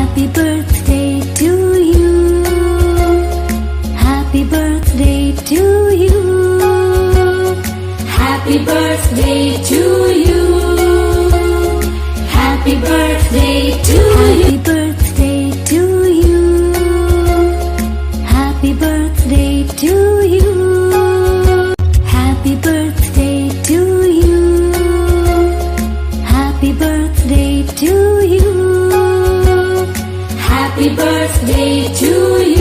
Happy birthday to you. Happy birthday to you. Happy birthday to you. Happy birthday to you. Happy birthday to you. Happy birthday to you. Happy birthday to you. Happy birthday to you. Happy birthday to you.